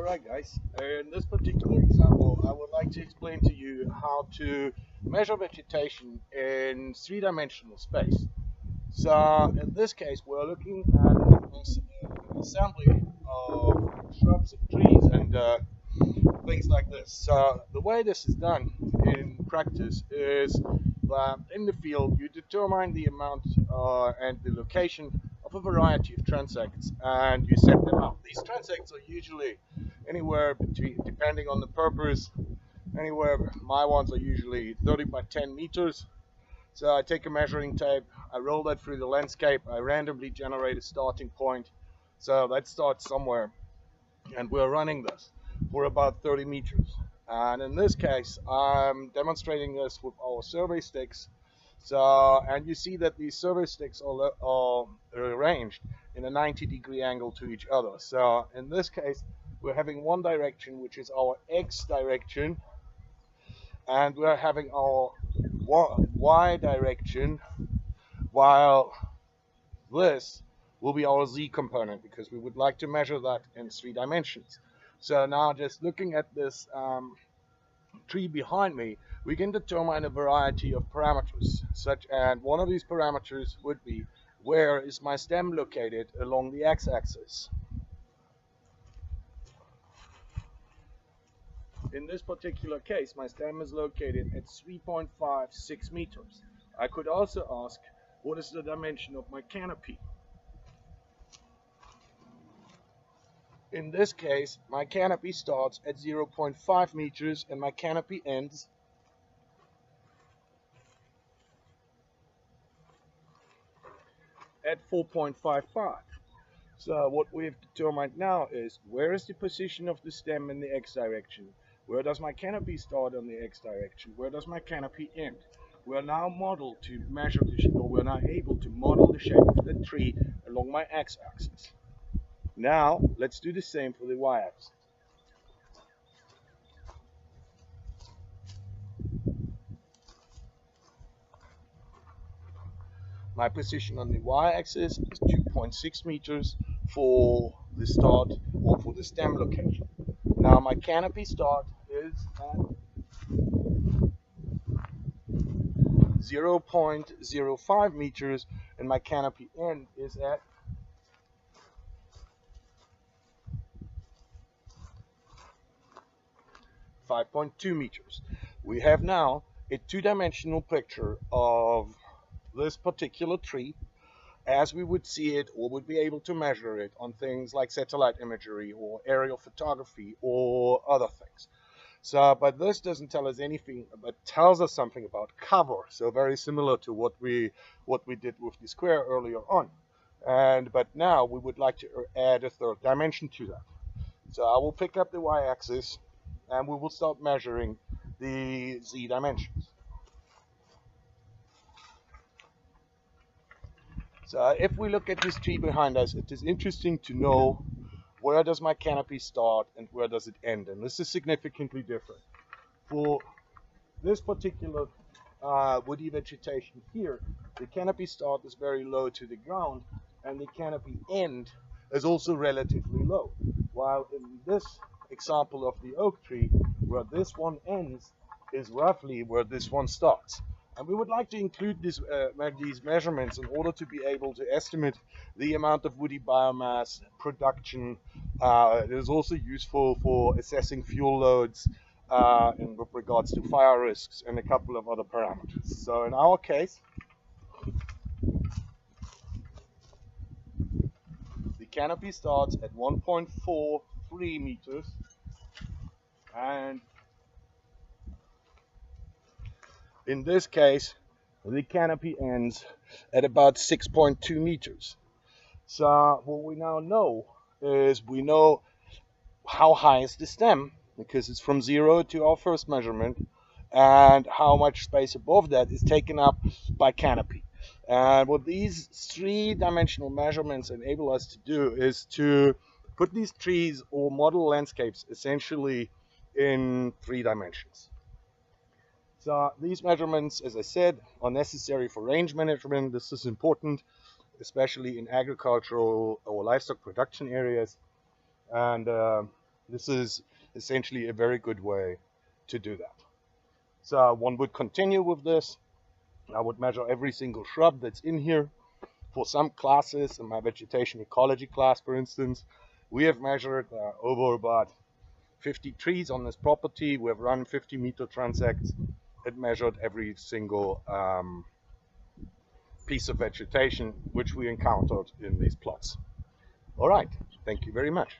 Alright guys, in this particular example I would like to explain to you how to measure vegetation in three-dimensional space. So in this case we're looking at an assembly of shrubs and trees and things like this. So the way this is done in practice is that in the field you determine the amount and the location of a variety of transects and you set them up. These transects are usually anywhere between, depending on the purpose, anywhere, my ones are usually 30 by 10 meters. So I take a measuring tape, I roll that through the landscape, I randomly generate a starting point. So that starts somewhere and we're running this for about 30 meters. And in this case, I'm demonstrating this with our survey sticks. So, and you see that these survey sticks are arranged in a 90-degree angle to each other. So in this case, we're having one direction, which is our X direction, and we're having our Y direction, while this will be our Z component because we would like to measure that in three dimensions. So now just looking at this tree behind me, we can determine a variety of parameters, and one of these parameters would be where is my stem located along the x-axis. In this particular case, my stem is located at 3.56 meters. I could also ask, what is the dimension of my canopy? In this case, my canopy starts at 0.5 meters and my canopy ends at 4.55. So what we've determined now is where is the position of the stem in the x direction? Where does my canopy start on the x direction? Where does my canopy end? We're now modeled to measure we're now able to model the shape of the tree along my x-axis. Now let's do the same for the y-axis. My position on the y-axis is 2.6 meters for the start or for the stem location. Now my canopy start is at 0.05 meters and my canopy end is at 5.2 meters. We have now a two-dimensional picture of this particular tree as we would see it or would be able to measure it on things like satellite imagery or aerial photography or other things. So, but this doesn't tell us anything, but tells us something about cover. So very similar to what we did with the square earlier on. But now we would like to add a third dimension to that. So I will pick up the y-axis and we will start measuring the z dimensions. So if we look at this tree behind us, it is interesting to know where does my canopy start and where does it end. And this is significantly different. For this particular woody vegetation here, the canopy start is very low to the ground and the canopy end is also relatively low. While in this example of the oak tree, where this one ends is roughly where this one starts. And we would like to include these measurements in order to be able to estimate the amount of woody biomass production. It is also useful for assessing fuel loads with regards to fire risks and a couple of other parameters. So in our case, the canopy starts at 1.43 meters and in this case, the canopy ends at about 6.2 meters. So what we now know is we know how high is the stem, because it's from 0 to our first measurement, and how much space above that is taken up by canopy. And what these three-dimensional measurements enable us to do is to put these trees or model landscapes essentially in 3 dimensions. So these measurements, as I said, are necessary for range management. This is important, especially in agricultural or livestock production areas. And This is essentially a very good way to do that. So one would continue with this. I would measure every single shrub that's in here. For some classes, in my vegetation ecology class, for instance, we have measured over about 50 trees on this property. We have run 50-meter transects and measured every single piece of vegetation which we encountered in these plots. All right, thank you very much.